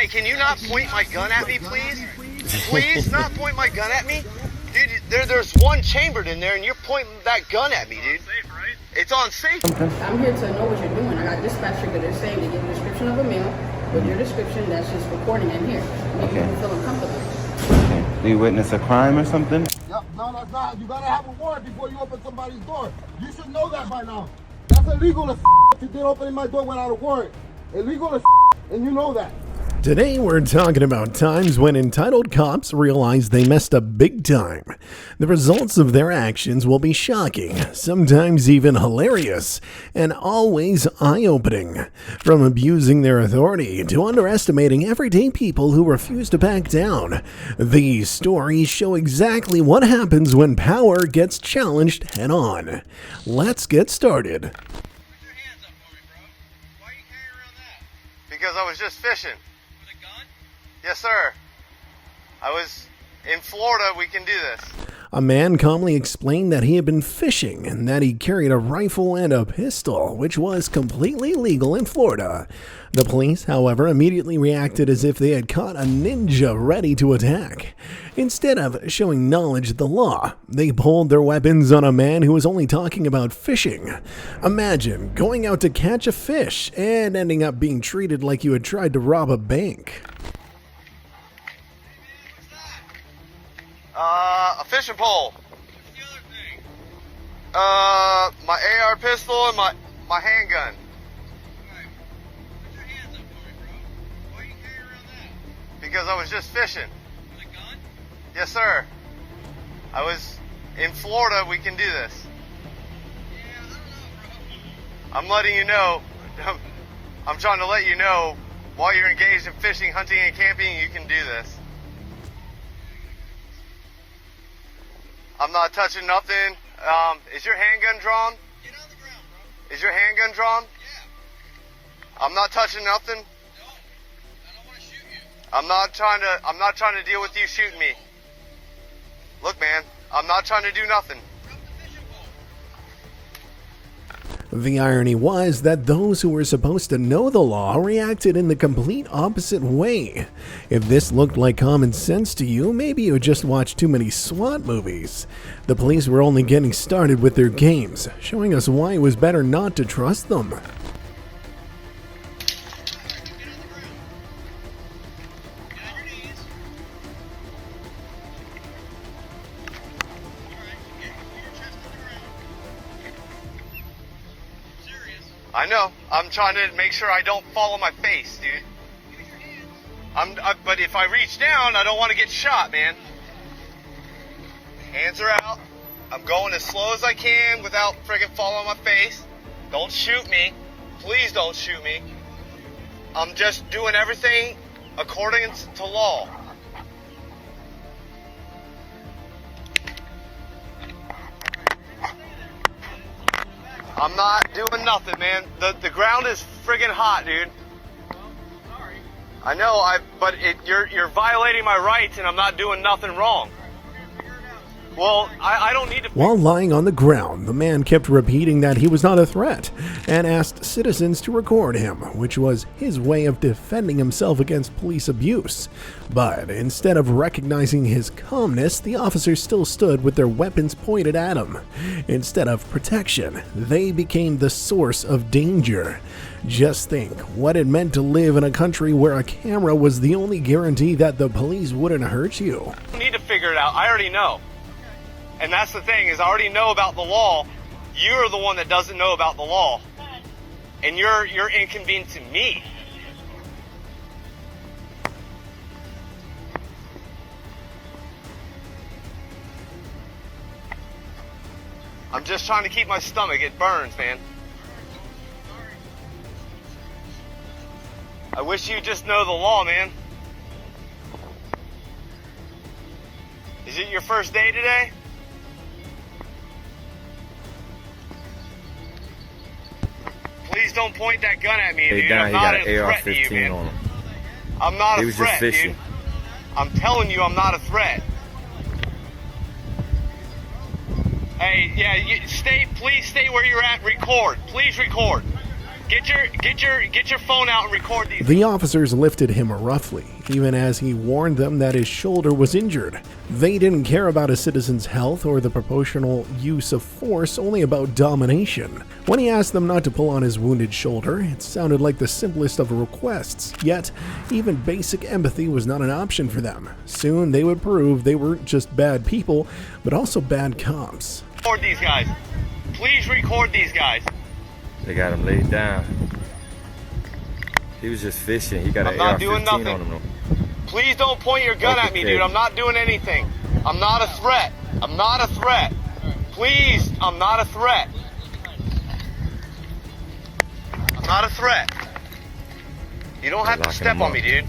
Hey, can you not point my gun at me, please? Please, not point my gun at me? Dude, there's one chambered in there, and you're pointing that gun at me, dude. It's on safe. I'm here to know what you're doing. I got a dispatcher that is saying to give a description of a meal with your description that's just recording in here. Make you feel uncomfortable. Okay. Do you witness a crime or something? Yep, no, that's not. You gotta have a warrant before you open somebody's door. You should know that by now. That's illegal as if you did opening my door without a warrant. Illegal as and you know that. Today we're talking about times when entitled cops realize they messed up big time. The results of their actions will be shocking, sometimes even hilarious, and always eye-opening. From abusing their authority to underestimating everyday people who refuse to back down, these stories show exactly what happens when power gets challenged head-on. Let's get started. Put your hands up for me, bro. Why are you carrying around that? Because I was just fishing. Yes, sir. I was in Florida. We can do this. A man calmly explained that he had been fishing and that he carried a rifle and a pistol, which was completely legal in Florida. The police, however, immediately reacted as if they had caught a ninja ready to attack. Instead of showing knowledge of the law, they pulled their weapons on a man who was only talking about fishing. Imagine going out to catch a fish and ending up being treated like you had tried to rob a bank. A fishing pole. What's the other thing? My AR pistol and my handgun. Alright. Put your hands up for me, bro. Why are you carrying around that? Because I was just fishing. With a gun? Yes, sir. I was in Florida. We can do this. Yeah, I don't know, bro. I'm letting you know. I'm trying to let you know while you're engaged in fishing, hunting, and camping, you can do this. I'm not touching nothing. Is your handgun drawn? Get on the ground, bro. Is your handgun drawn? Yeah. I'm not touching nothing. No. I don't want to shoot you. I'm not trying to deal with you shooting me. Look, man, I'm not trying to do nothing. The irony was that those who were supposed to know the law reacted in the complete opposite way. If this looked like common sense to you, maybe you just watched too many SWAT movies. The police were only getting started with their games, showing us why it was better not to trust them. I know. I'm trying to make sure I don't fall on my face, dude. Use your hands. But if I reach down, I don't want to get shot, man. Hands are out. I'm going as slow as I can without friggin' falling on my face. Don't shoot me. Please don't shoot me. I'm just doing everything according to law. I'm not doing nothing, man. The ground is friggin' hot, dude. Well, sorry. I know, but you're violating my rights, and I'm not doing nothing wrong. Well, I don't need to... While lying on the ground, the man kept repeating that he was not a threat and asked citizens to record him, which was his way of defending himself against police abuse. But instead of recognizing his calmness, the officers still stood with their weapons pointed at him. Instead of protection, they became the source of danger. Just think what it meant to live in a country where a camera was the only guarantee that the police wouldn't hurt you. I need to figure it out. I already know. And that's the thing, is I already know about the law. You're the one that doesn't know about the law. And you're inconveniencing me. I'm just trying to keep my stomach. It burns, man. I wish you just know the law, man. Is it your first day today? Please don't point that gun at me, dude. I'm not a threat to you, man. I'm not a threat, dude. I'm telling you, I'm not a threat. Hey, yeah, please stay where you're at. Record. Please record. Get your phone out and record these. The officers lifted him roughly, even as he warned them that his shoulder was injured. They didn't care about a citizen's health or the proportional use of force, only about domination. When he asked them not to pull on his wounded shoulder, it sounded like the simplest of requests, yet even basic empathy was not an option for them. Soon they would prove they weren't just bad people, but also bad cops. Record these guys. Please record these guys. They got him laid down. He was just fishing. He got an not doing AR-15 nothing. on him though. Please don't point your gun at me, dude. I'm not doing anything. I'm not a threat. I'm not a threat. Please, I'm not a threat. I'm not a threat. You don't have to locking step him on up. me, dude.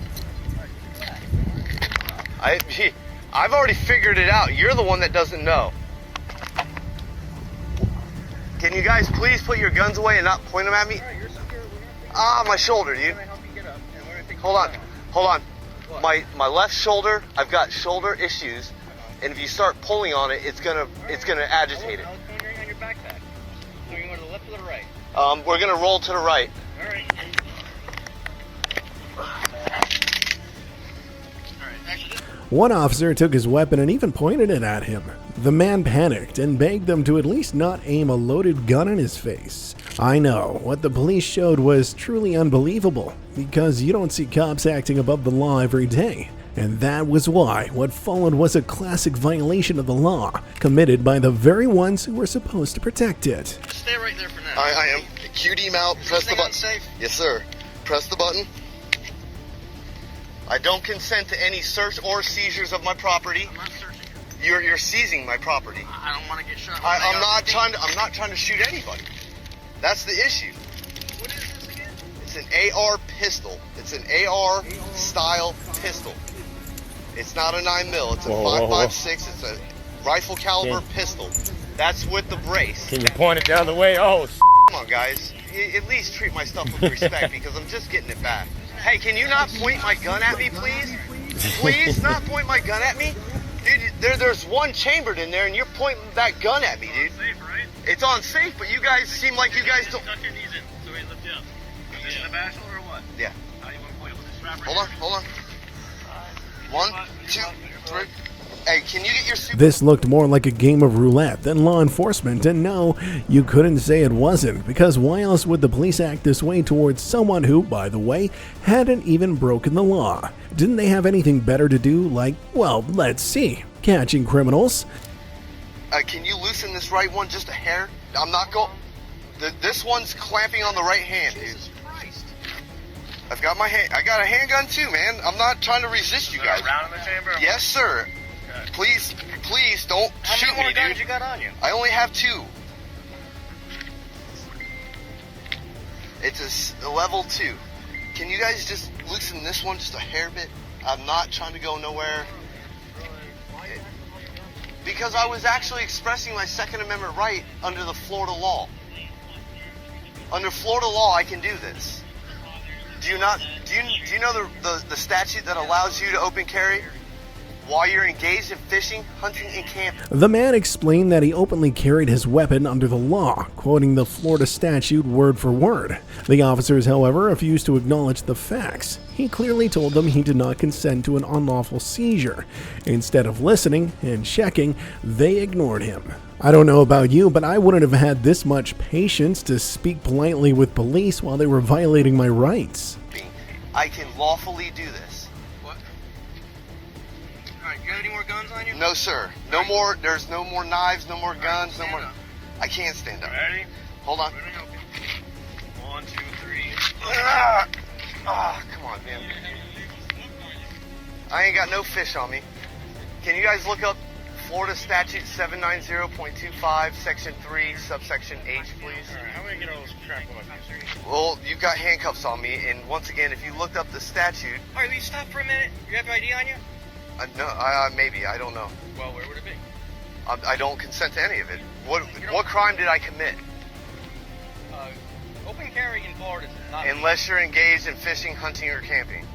I've already figured it out. You're the one that doesn't know. Can you guys please put your guns away and not point them at me? Ah, my shoulder, dude. Hold on. My left shoulder, I've got shoulder issues, and if you start pulling on it, it's gonna agitate it. On your backpack. So you go to the left or the right? We're gonna roll to the right. All right. One officer took his weapon and even pointed it at him. The man panicked and begged them to at least not aim a loaded gun in his face. I know, what the police showed was truly unbelievable, because you don't see cops acting above the law every day. And that was why what followed was a classic violation of the law, committed by the very ones who were supposed to protect it. Stay right there for now. I am. QD mount, press the Thing button. unsafe? Yes, sir. Press the button. I don't consent to any search or seizures of my property. I'm not searching it. You're seizing my property. I don't want to get shot. with I'm an not trying to shoot anybody. That's the issue. What is this again? It's an AR pistol. It's an AR style pistol. It's not a 9mm. It's a Whoa. 5.56. It's a rifle caliber pistol. That's with the brace. Can you point it down the way? Oh, Come on, guys. At least treat my stuff with respect because I'm just getting it back. Hey, can you not point my gun at me, please? Please, not point my gun at me? Dude, there's one chambered in there and you're pointing that gun at me, dude. Safe, right? It's on safe, but you guys seem like you guys don't... Tuck your knees in so we lift you up. Is this in the back shoulder or what? Yeah. How do you want to point it with this strap right Hold on. 1, 2, 3. Hey, can you get your super... This looked more like a game of roulette than law enforcement, and no, you couldn't say it wasn't, because why else would the police act this way towards someone who, by the way, hadn't even broken the law? Didn't they have anything better to do, like, well, let's see, catching criminals? Can you loosen this right one just a hair? I'm not going... This one's clamping on the right hand, dude. I've got my hand... I got a handgun too, man. I'm not trying to resist you guys. Round in the chamber? Yes, sir. Okay. Please don't How shoot many more me, guns dude. you got on you? I only have 2. It's a level 2. Can you guys just loosen this one just a hair bit? I'm not trying to go nowhere. Because I was actually expressing my Second Amendment right under the Florida law. Under Florida law, I can do this. Do you know the statute that allows you to open carry while you're engaged in fishing, hunting, and camping? The man explained that he openly carried his weapon under the law, quoting the Florida statute word for word. The officers, however, refused to acknowledge the facts. He clearly told them he did not consent to an unlawful seizure. Instead of listening and checking, they ignored him. I don't know about you, but I wouldn't have had this much patience to speak politely with police while they were violating my rights. I can lawfully do this. What? Alright, you got any more guns on you? No, sir. No more. There's no more knives, no more guns, no more. Stand up. I can't stand up. Ready? Hold on. Ready, okay. 1, 2, 3. Come on, man. I ain't got no fish on me. Can you guys look up Florida Statute 790.25, Section 3, Subsection H, please? Alright, how am I gonna get all this crap off you? Well, you've got handcuffs on me, and once again, if you looked up the statute, Alright, will you stop for a minute? You have ID on you? no, maybe, I don't know. Well, where would it be? I don't consent to any of it. What crime did I commit? Open carry in Florida is not... Unless you're engaged in fishing, hunting, or camping.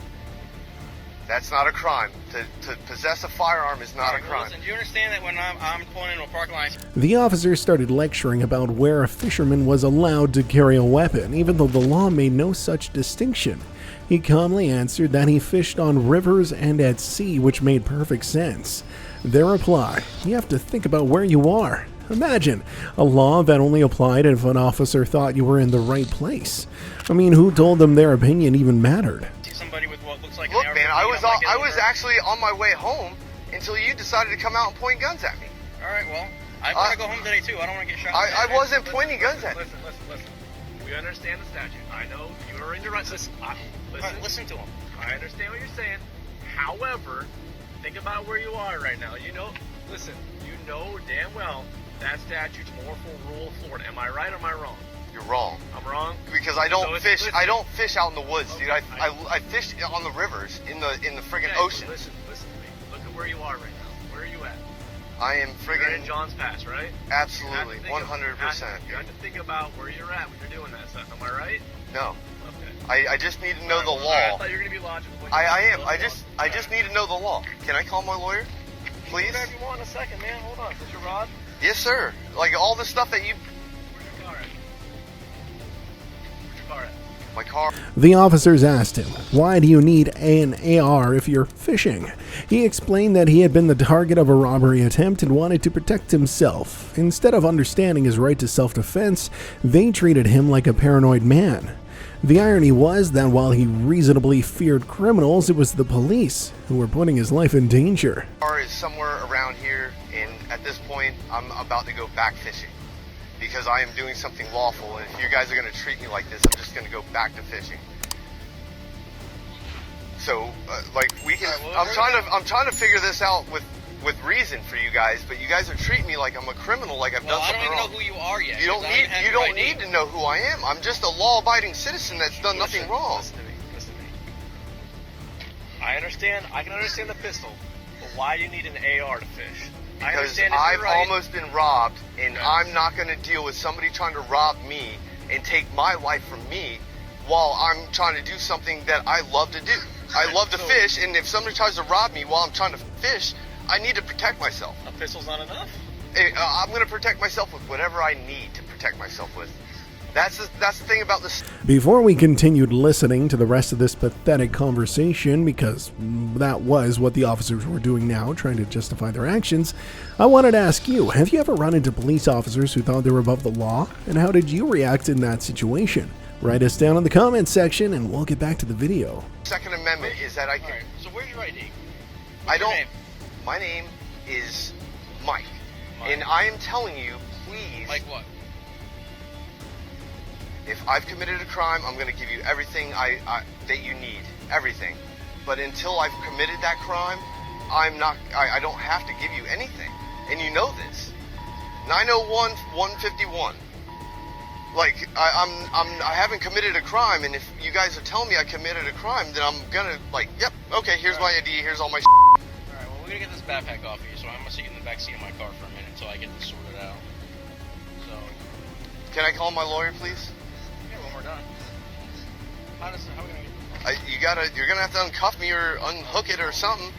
That's not a crime. To possess a firearm is not a crime. Listen, do you understand that when I'm pulling into a parking lot? The officer started lecturing about where a fisherman was allowed to carry a weapon, even though the law made no such distinction. He calmly answered that he fished on rivers and at sea, which made perfect sense. Their reply: you have to think about where you are. Imagine a law that only applied if an officer thought you were in the right place. I mean, who told them their opinion even mattered? Somebody with what looks like Look, an man, I was actually on my way home until you decided to come out and point guns at me. All right, well, I want to go home today too. I don't want to get shot. I wasn't pointing guns at you. Listen. We understand the statute. I know you are in your right. Listen to him. I understand what you're saying. However, think about where you are right now. You know damn well that statute's more for rural Florida. Am I right or am I wrong? You're wrong. I'm wrong because I don't fish. Listen. I don't fish out in the woods, Okay, dude. I fish on the rivers in the friggin' okay, ocean. Listen to me. Look at where you are right now. Where are you at? I am You're friggin' in John's Pass, right? absolutely, 100%. You have to think about where you're at when you're doing that stuff. Am I right? No, Okay. I just need to know the I law. thought you were gonna be logical. I am. I just need to know the law. Can I call my lawyer, please? Whatever you want in a second, man. Hold on. Is this your rod? Yes, sir. Like all the stuff that you. Where's your car at? Where's your car at? My car. The officers asked him, why do you need an AR if you're fishing? He explained that he had been the target of a robbery attempt and wanted to protect himself. Instead of understanding his right to self-defense, they treated him like a paranoid man. The irony was that while he reasonably feared criminals, it was the police who were putting his life in danger. Car is somewhere around here, and at this point, I'm about to go back fishing because I am doing something lawful. And if you guys are going to treat me like this, I'm just going to go back to fishing. So, like, we can. I'm trying to figure this out with reason for you guys, but you guys are treating me like I'm a criminal, like I've done something wrong. I don't even know who you are yet. You don't need to know who I am. I'm just a law-abiding citizen that's done nothing wrong. Listen to me. I understand. I can understand the pistol, but why do you need an AR to fish? I Because understand if I've you're right. almost been robbed, and Okay. I'm not going to deal with somebody trying to rob me and take my life from me while I'm trying to do something that I love to do. I love to fish, and if somebody tries to rob me while I'm trying to fish, I need to protect myself. A pistol's not enough. I'm going to protect myself with whatever I need to protect myself with. That's the thing about this. Before we continued listening to the rest of this pathetic conversation, because that was what the officers were doing now, trying to justify their actions, I wanted to ask you, have you ever run into police officers who thought they were above the law? And how did you react in that situation? Write us down in the comments section and we'll get back to the video. Second Amendment is that I can. Alright, so where's your ID? I What's your don't. name? My name is Mike, Mike. and I am telling you, please. Like what? If I've committed a crime, I'm going to give you everything that you need, everything. But until I've committed that crime, I don't have to give you anything, and you know this. 901-151. Like I haven't committed a crime, and if you guys are telling me I committed a crime, then I'm gonna yep, okay, here's my ID, here's all my. All right, well, we're gonna get this backpack off of you, so I'm gonna sit you in the back seat of my car for a minute until I get this sorted out. So, Can I call my lawyer, please? yeah, when we're done. How are we gonna get this? You're gonna have to uncuff me or unhook it or something.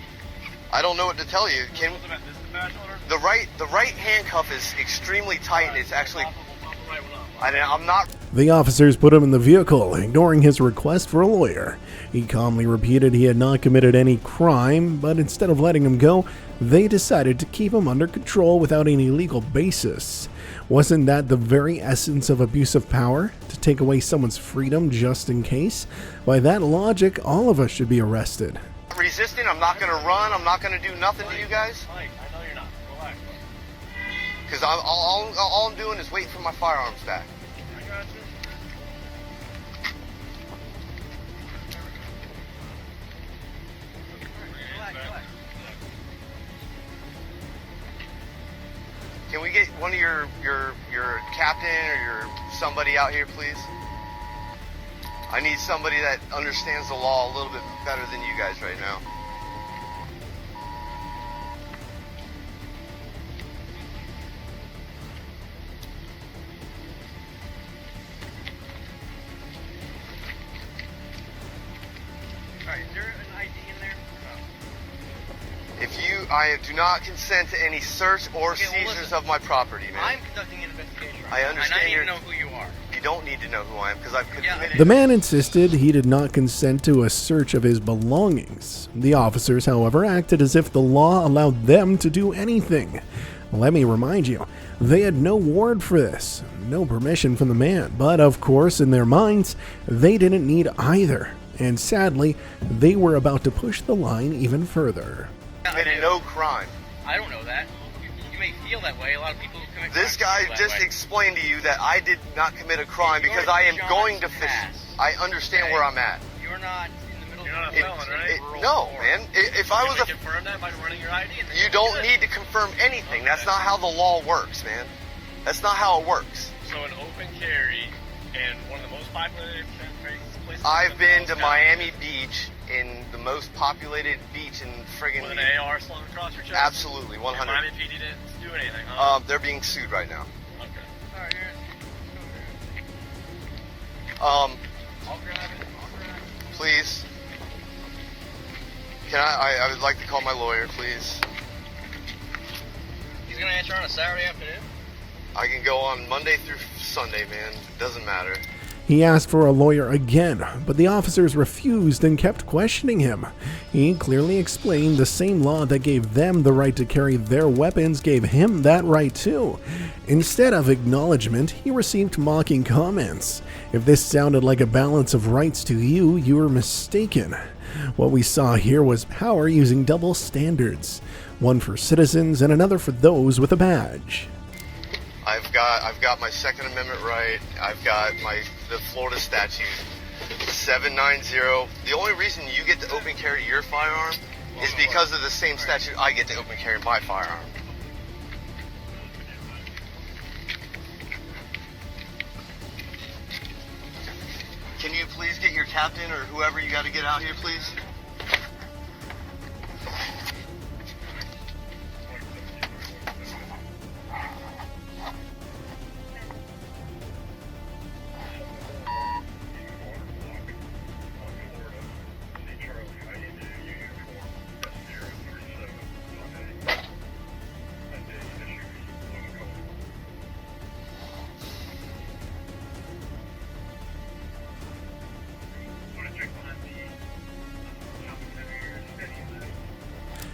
I don't know what to tell you. Can What's about this dispatch order? the right handcuff is extremely tight. It's actually. Pop the right one up. I'm not. The officers put him in the vehicle, ignoring his request for a lawyer. He calmly repeated he had not committed any crime, but instead of letting him go, they decided to keep him under control without any legal basis. Wasn't that the very essence of abuse of power? To take away someone's freedom just in case? By that logic, all of us should be arrested. Resisting. I'm not gonna run. I'm not gonna do nothing to you guys. Mike, I know you're not. Relax. Because all I'm doing is waiting for my firearms back. I got you. Relax. Can we get one of your captain or your somebody out here, please? I need somebody that understands the law a little bit better than you guys right now. Alright, is there an ID in there? I do not consent to any search or Okay, well, seizures listen. of my property, man. I'm conducting an investigation right I now, understand and I need you're- to know who you are. You don't need to know who I am because I've committed. The man insisted he did not consent to a search of his belongings. The officers, however, acted as if the law allowed them to do anything. Let me remind you, they had no warrant for this, no permission from the man, but of course, in their minds, they didn't need either. And sadly, they were about to push the line even further. Committed no crime. I don't know that. You may feel that way. A lot of people who commit This crimes guy feel that just way. explained to you that I did not commit a crime You're because I am John's going to fish. pass. I understand Okay. where I'm at. You're not in the middle You're not of a felon, right? No, man. If I was a... confirm that by running your ID. And then You you'll don't be good. need to confirm anything. That's not how the law works, man. That's not how it works. So an open carry and one of the most populated places. I've been to in Miami Beach, in the most populated beach in friggin' with an AR slung across your chest. Absolutely, And 100. Miami PD didn't do anything, huh? They're being sued right now. Okay. All right, Um, I'll grab it. please. Can I would like to call my lawyer, please. He's gonna answer on a Saturday afternoon. I can go on Monday through Sunday, man. Doesn't matter. He asked for a lawyer again, but the officers refused and kept questioning him. He clearly explained the same law that gave them the right to carry their weapons gave him that right too. Instead of acknowledgement, he received mocking comments. If this sounded like a balance of rights to you, you were mistaken. What we saw here was power using double standards, one for citizens and another for those with a badge. I've got my Second Amendment right. I've got the Florida statute 790. The only reason you get to open carry your firearm is because of the same statute I get to open carry my firearm. Can you please get your captain or whoever you got to get out here, please?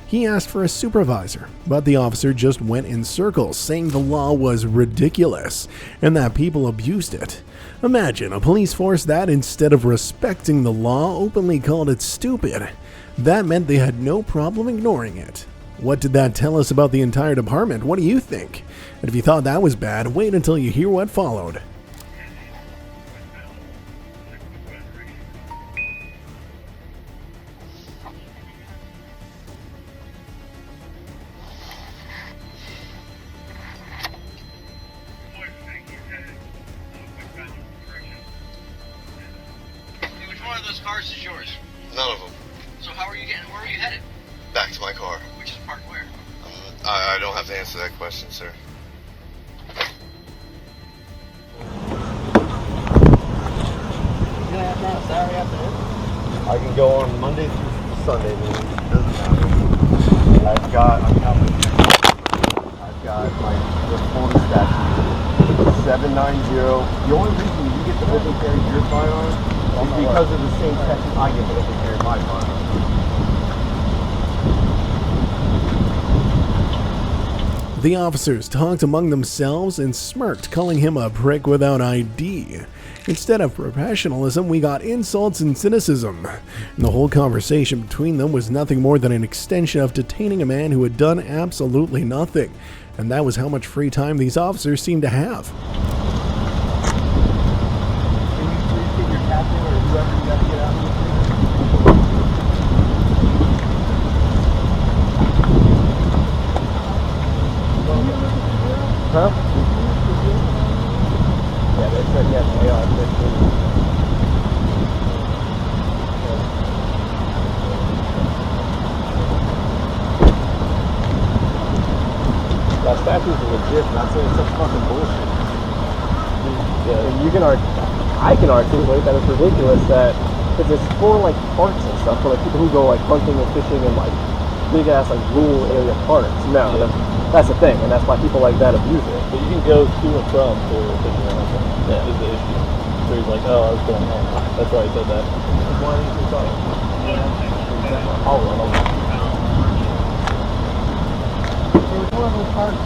He asked for a supervisor, but the officer just went in circles, saying the law was ridiculous and that people abused it. Imagine a police force that, instead of respecting the law, openly called it stupid. That meant they had no problem ignoring it. What did that tell us about the entire department? What do you think? And if you thought that was bad, wait until you hear what followed. Hey, which one of those cars is yours? None of them. So how are you getting? Where are you headed? Back to my car. Which is parked where? I don't have to answer that question, sir. Saturday afternoon. I can go on Monday through Sunday, man. Doesn't matter. I've got the Florida statute 790. The only reason you get to open carry your firearm is because of the same statute I get to open carry my firearm. The officers talked among themselves and smirked, calling him a prick without ID. Instead of professionalism, we got insults and cynicism. And the whole conversation between them was nothing more than an extension of detaining a man who had done absolutely nothing. And that was how much free time these officers seemed to have. Can you please get your captain or whoever you got to get out here? Huh? Yeah, they said yes, AR-15. That statue's legit, not saying it's some fucking bullshit. Yeah, and you can I can articulate that it's ridiculous that, because it's for like parks and stuff, for like people who go like hunting and fishing and like big ass like rural area parks. No, that's the thing, and that's why people like that abuse it. But you can go to and from for fishing or anything. Yeah. Is the issue. So he's like, oh, I was going home. That's why he said that. Why didn't you talk? I'll run them. It was one of those cars.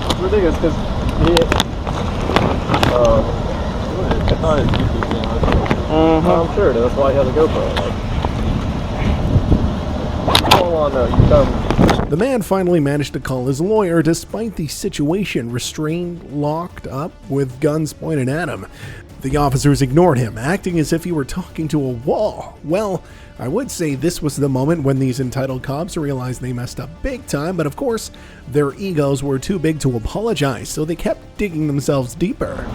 It's ridiculous because It's not his YouTube channel. I'm sure that's why he has a GoPro. Like, hold on, no, you come. The man finally managed to call his lawyer despite the situation, restrained, locked up, with guns pointed at him. The officers ignored him, acting as if he were talking to a wall. Well, I would say this was the moment when these entitled cops realized they messed up big time, but of course, their egos were too big to apologize, so they kept digging themselves deeper.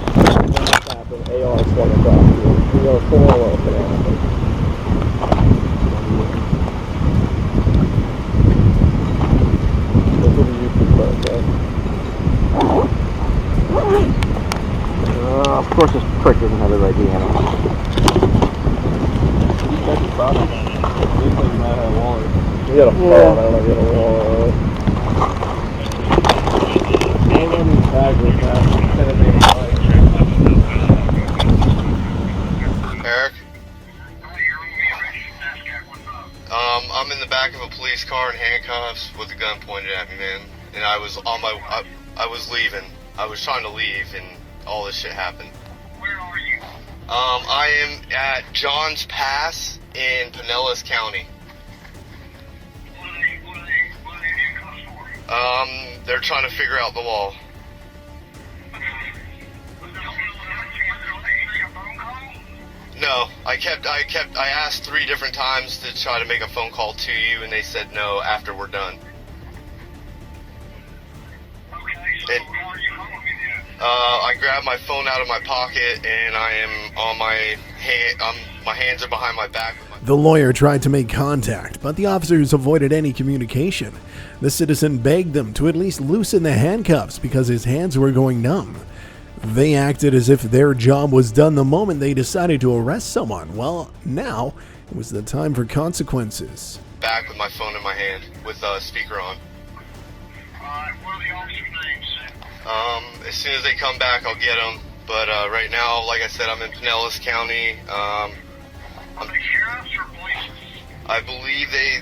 AR swung across you. We are full well today. This will be YouTube first, right? Of course this prick doesn't have the right DNA. That's his problem. It looks like you might have a wallet. You got a phone, I don't know if you got a wallet. Hang on these bags real fast. Send it to him. Eric? I'm in the back of a police car in handcuffs with a gun pointed at me, man. And I was on my, I was leaving. I was trying to leave, and all this shit happened. Where are you? I am at Johns Pass in Pinellas County. What are they handcuffs for? They're trying to figure out the law. No, I asked 3 different times to try to make a phone call to you, and they said no after we're done. Okay, so And, how are you calling me then? I grabbed my phone out of my pocket, and I am on my hand. My hands are behind my back. The lawyer tried to make contact, but the officers avoided any communication. The citizen begged them to at least loosen the handcuffs because his hands were going numb. They acted as if their job was done the moment they decided to arrest someone. Well, now it was the time for consequences. Back with my phone in my hand with speaker on. Alright, what are the officers' names? As soon as they come back, I'll get them. But right now, like I said, I'm in Pinellas County. Are they sheriffs or police? I believe they,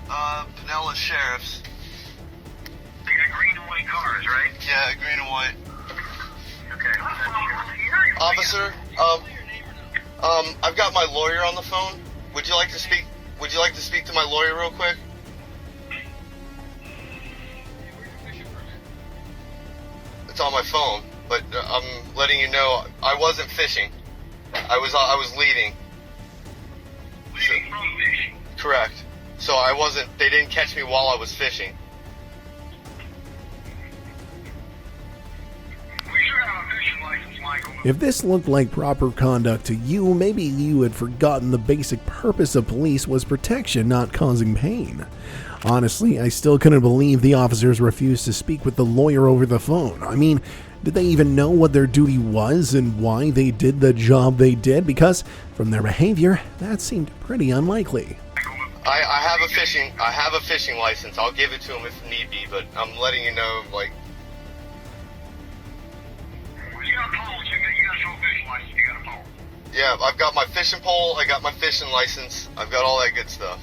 Pinellas Sheriffs. They got green and white cars, right? Yeah, green and white. Okay. Officer, I've got my lawyer on the phone. Would you like to speak? Would you like to speak to my lawyer real quick? It's on my phone, but I'm letting you know I wasn't fishing. I was leaving. Leaving from fishing. Correct. So I wasn't. They didn't catch me while I was fishing. We should have a fishing license, Michael. If this looked like proper conduct to you, maybe you had forgotten the basic purpose of police was protection, not causing pain. Honestly, I still couldn't believe the officers refused to speak with the lawyer over the phone. I mean, did they even know what their duty was and why they did the job they did? Because from their behavior, that seemed pretty unlikely. I have a fishing license. I'll give it to him if need be, but I'm letting you know, like. You got a pole, so you got to show a fishing license, you got a pole. Yeah, I've got my fishing pole, I got my fishing license, I've got all that good stuff.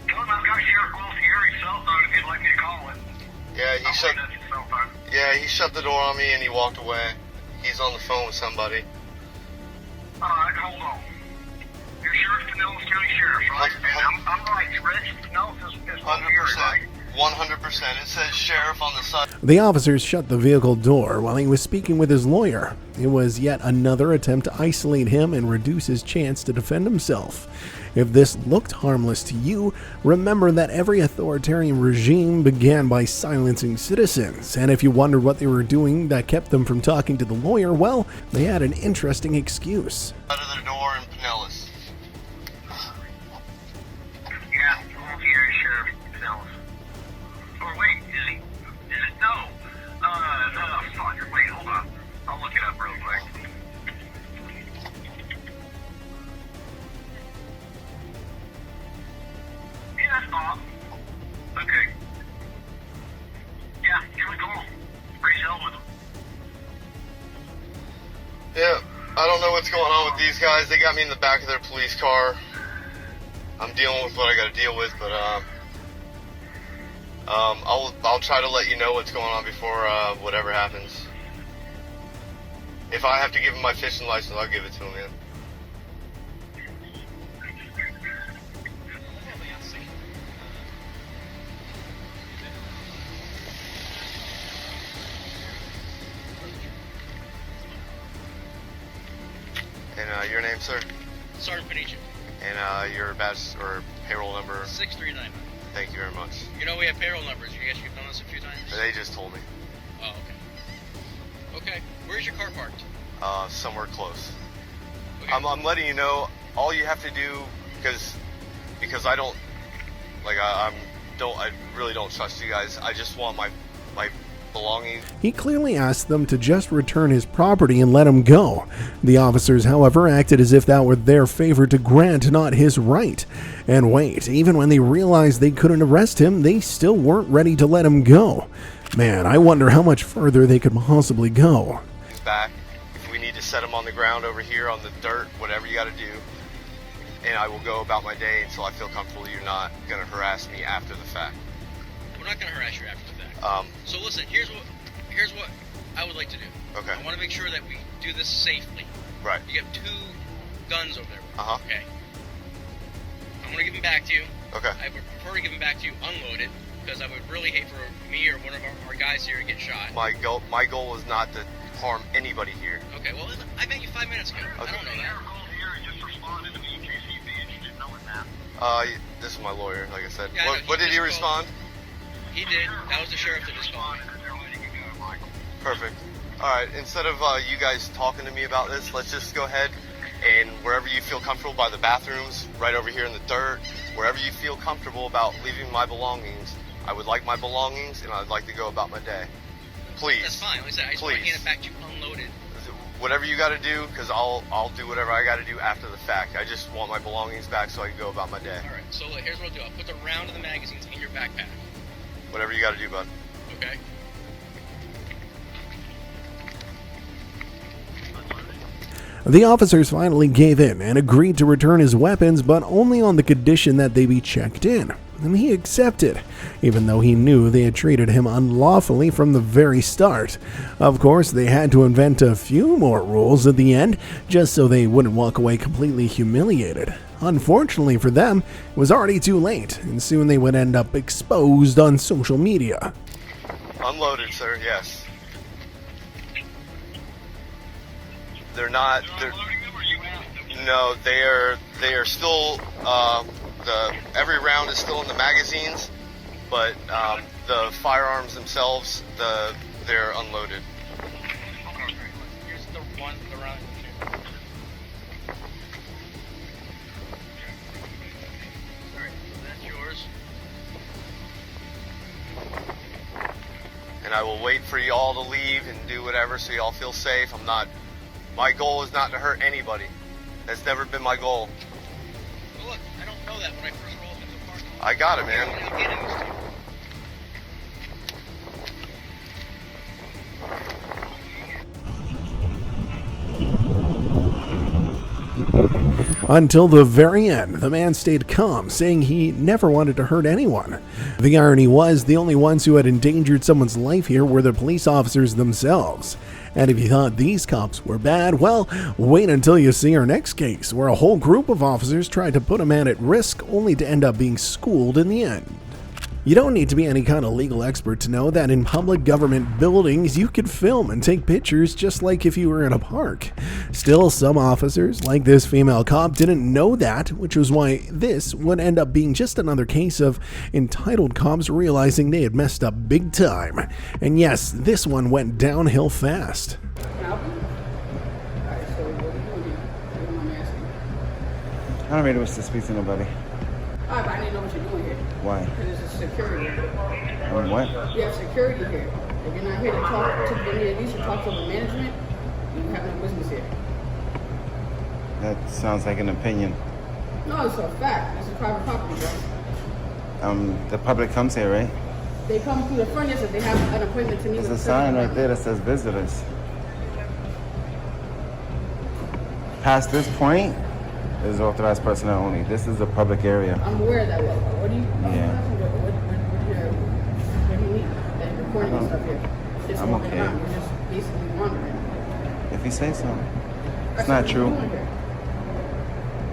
Tell him I've got Sheriff Gualtieri's cell phone if you'd like me to call it. Yeah, That's his cell phone. he shut the door on me and he walked away. He's on the phone with somebody. Alright, hold on. You're Sheriff Pinellas County Sheriff, right? And I'm right. Reggie Pinellas is Gualtieri, right? 100%. It says sheriff on the side. The officers shut the vehicle door while he was speaking with his lawyer. It was yet another attempt to isolate him and reduce his chance to defend himself. If this looked harmless to you, remember that every authoritarian regime began by silencing citizens, and if you wondered what they were doing that kept them from talking to the lawyer, well, they had an interesting excuse. Out of their door in Pinellas. Yeah, well, here is Sheriff Pinellas. Or wait, is he? Is it? No. Fuck. Wait, hold on. I'll look it up real quick. Yeah, that's Bob. Okay. Yeah, give him a call. Raise hell with him. Yeah, I don't know what's going on with these guys. They got me in the back of their police car. I'm dealing with what I got to deal with, but I'll try to let you know what's going on before whatever happens. If I have to give him my fishing license, I'll give it to him, man. And your name, sir? Sergeant Panici. And your badge or payroll number? 639. Thank you very much. You know we have payroll numbers. You guys, you've done this a few times? They just told me. Oh, okay. Okay. Where's your car parked? Somewhere close. Okay. I'm letting you know. All you have to do, because I don't, like I really don't trust you guys. I just want my belongings. He clearly asked them to just return his property and let him go. The officers, however, acted as if that were their favor to grant, not his right. And wait, even when they realized they couldn't arrest him, they still weren't ready to let him go. Man, I wonder how much further they could possibly go. He's back. If we need to set him on the ground over here on the dirt, whatever you got to do, and I will go about my day until I feel comfortable you're not going to harass me after the fact. We're not going to harass you after the fact. So listen, here's what I would like to do. Okay. I want to make sure that we do this safely. Right. You have 2 guns over there. Uh-huh. Okay. I'm going to give them back to you. Okay. I would prefer to give them back to you unloaded, because I would really hate for me or one of our guys here to get shot. My goal is not to harm anybody here. Okay, well, I met you 5 minutes ago. Okay. I don't know that. This is my lawyer, like I said. Yeah, I know. What did he respond? He did. That was the sheriff that responded. Perfect. Alright, instead of you guys talking to me about this, let's just go ahead and wherever you feel comfortable, by the bathrooms, right over here in the dirt, wherever you feel comfortable about leaving my belongings, I would like my belongings and I'd like to go about my day. Please. That's fine. Like I said, I just want to hand it back to you unloaded. Whatever you got to do, because I'll do whatever I got to do after the fact. I just want my belongings back so I can go about my day. Alright, so here's what I'll do. I'll put the round of the magazines in your backpack. Whatever you got to do, bud. Okay? The officers finally gave in and agreed to return his weapons, but only on the condition that they be checked in. And he accepted, even though he knew they had treated him unlawfully from the very start. Of course, they had to invent a few more rules at the end, just so they wouldn't walk away completely humiliated. Unfortunately for them, it was already too late, and soon they would end up exposed on social media. Unloaded, sir, yes. They're not. No, they are still. Every round is still in the magazines, but the firearms themselves, they're unloaded. Here's the one, the round. Alright, that's yours. And I will wait for y'all to leave and do whatever so y'all feel safe. My goal is not to hurt anybody. That's never been my goal. Well, look, I don't know that when I first rolled into the parking lot. I got it, man. I'm getting this to you. Until the very end, the man stayed calm, saying he never wanted to hurt anyone. The irony was, the only ones who had endangered someone's life here were the police officers themselves. And if you thought these cops were bad, well, wait until you see our next case, where a whole group of officers tried to put a man at risk only to end up being schooled in the end. You don't need to be any kind of legal expert to know that in public government buildings you could film and take pictures just like if you were in a park. Still, some officers, like this female cop, didn't know that, which was why this would end up being just another case of entitled cops realizing they had messed up big time. And yes, this one went downhill fast. Can I help you? Alright, so what are you doing here? What am I asking? I don't really wish to speak to nobody. Alright, but I didn't know what you're doing here. Why? Because it's security. What? You have security here. If you're not here to talk to any of these or talk to the management, you have no business here. That sounds like an opinion. No, it's a fact. It's a private property, bro. The public comes here, right? They come through the front yes, if they have an appointment to meet There's with a the sign president. right there that says visitors. Past this point is authorized personnel only. This is a public area. I'm aware of that. What do you? Yeah. What do you need? That you're recording and stuff here. It's I'm walking okay. around. You're just basically wandering. If you say so. That's It's not what true. you're doing here.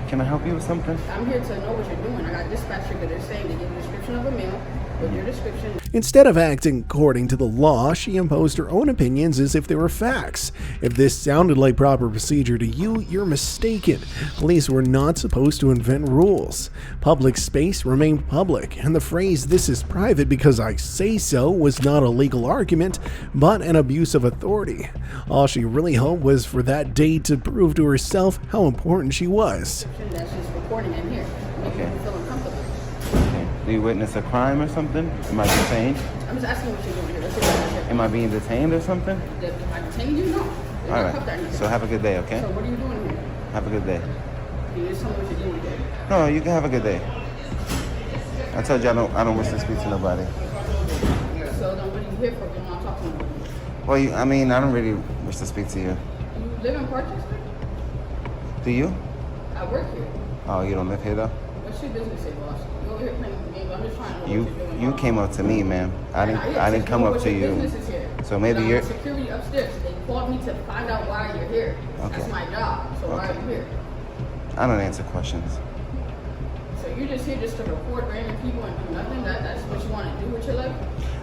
Can I help you with something? I'm here to know what you're doing. I got dispatcher that they're saying they give a description of a meal with your description. Instead of acting according to the law, she imposed her own opinions as if they were facts. If this sounded like proper procedure to you, you're mistaken. Police were not supposed to invent rules. Public space remained public, and the phrase "this is private because I say so" was not a legal argument, but an abuse of authority. All she really hoped was for that day to prove to herself how important she was. That's just recording in here. Make Okay. people feel uncomfortable. Okay. Do you witness a crime or something? Am I detained? I'm just asking what you're doing here. Let's see what you're Am I being detained or something? doing. If I detain you, no. You're All not cuffed or right. anything. So have a good day, okay? So what are you doing here? Have a good day. Can you just tell me what you're doing here? No, you can have a good day. I told you I don't wish to speak to nobody. So then what are you here for if you don't want to talk to me? Well, I don't really wish to speak to you. You live in Parkchester? Do you? I work here. Oh, you don't live here though? What's your business here, boss? You over here playing games. I'm just trying to know You what you're doing. you came up to me, ma'am. I didn't come up to you. So maybe you're. Security upstairs. They called me to find out why you're here. Okay. That's my job. So why are you here? I don't answer questions. So you're just here just to record random people and do nothing? That's what you want to do with your life?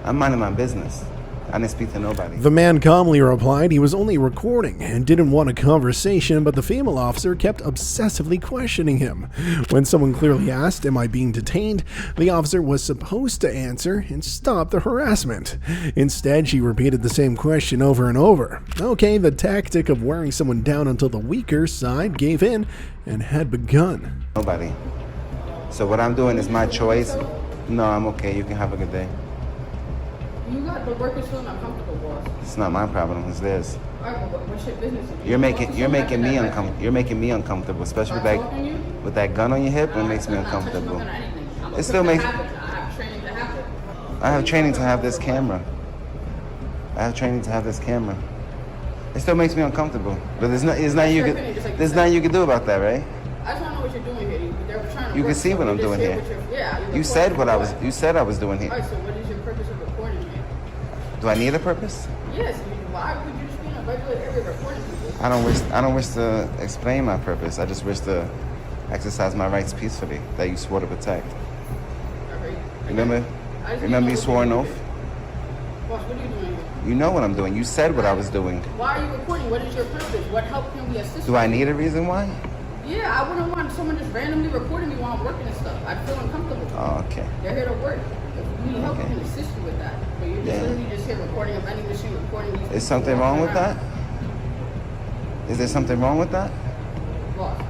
I'm minding my business. I didn't speak to nobody. The man calmly replied he was only recording and didn't want a conversation, but the female officer kept obsessively questioning him. When someone clearly asked, "Am I being detained?" the officer was supposed to answer and stop the harassment. Instead, she repeated the same question over and over. Okay, the tactic of wearing someone down until the weaker side gave in and had begun. Nobody. So what I'm doing is my choice. No, I'm okay. You can have a good day. You got the workers feeling uncomfortable, boss. It's not my problem. It's theirs. All right, but what's your business? You're making me uncomfortable. You're making me uncomfortable, especially with that gun on your hip. It makes me uncomfortable. It still makes. I have training to have it. I have training to have this camera. It still makes me uncomfortable. But there's nothing you can do about that, right? I just want to know what you're doing here. They were trying to You can work, see so what you're I'm just doing here. with your- yeah, You said I was doing All here. right, so what is your purpose of recording me? Do I need a purpose? Yes. Why would you just be in a regular area recording people? I don't wish to explain my purpose. I just wish to exercise my rights peacefully that you swore to protect. Okay. Remember? I just Remember need you to know swore an what oath? you're doing. Boss, what are you doing here? You know what I'm doing. You said what I was doing. Why are you recording? What is your purpose? What help can we assist Do you? I need a reason why? Yeah, I wouldn't want someone just randomly recording me while I'm working and stuff. I'd feel uncomfortable. Oh, okay. They're here to work. If you need help, Okay. we can assist you with that. But you're just Yeah. literally just here recording a vending machine, recording these Is people something wrong with walking that? around. Is there something wrong with that? Boss,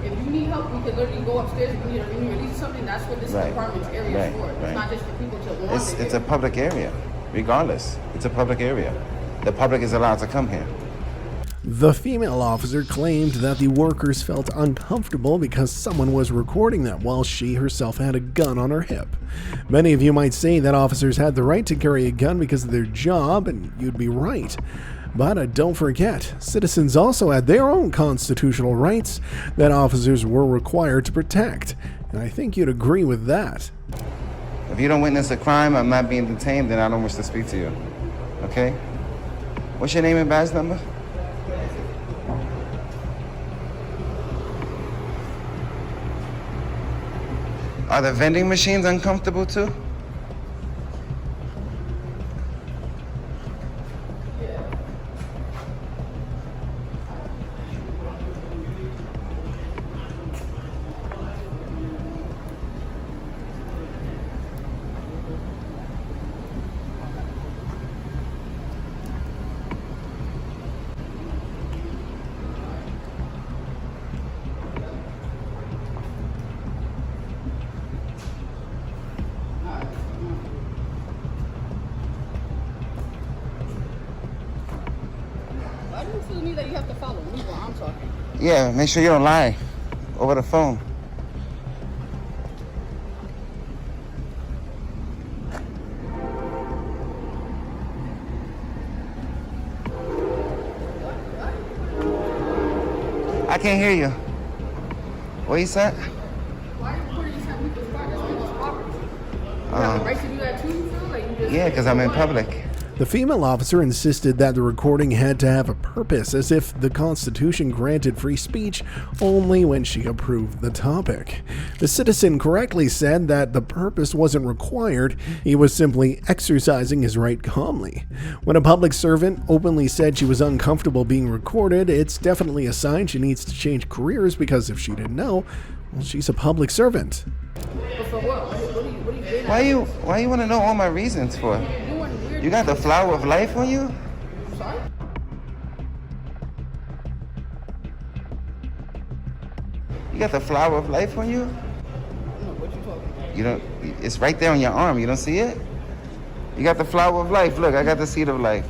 if you need help, we can literally go upstairs. If you need a release something, that's what this Right. department's area Right. is for. Right. It's not just for people to wander It's here. a public area, regardless. It's a public area. The public is allowed to come here. The female officer claimed that the workers felt uncomfortable because someone was recording them while she herself had a gun on her hip. Many of you might say that officers had the right to carry a gun because of their job, and you'd be right. But don't forget, citizens also had their own constitutional rights that officers were required to protect. And I think you'd agree with that. If you don't witness a crime, I'm not being detained, then I don't wish to speak to you. Okay? What's your name and badge number? Are the vending machines uncomfortable too? telling me that you have to follow me while I'm talking? Yeah, make sure you don't lie over the phone. I can't hear you. What you said? Why are you recording inside people's car? That's people's property. You have the right to do that too, you feel? Like you just Yeah, because I'm in public. The female officer insisted that the recording had to have a purpose, as if the Constitution granted free speech only when she approved the topic. The citizen correctly said that the purpose wasn't required, he was simply exercising his right calmly. When a public servant openly said she was uncomfortable being recorded, it's definitely a sign she needs to change careers, because if she didn't know, well, she's a public servant. But for what? What are you getting at? Why you want to know all my reasons for? You got the flower of life on you? I'm sorry? You got the flower of life on you? No, what you talking about? You don't. It's right there on your arm. You don't see it? You got the flower of life. Look, I got the seed of life.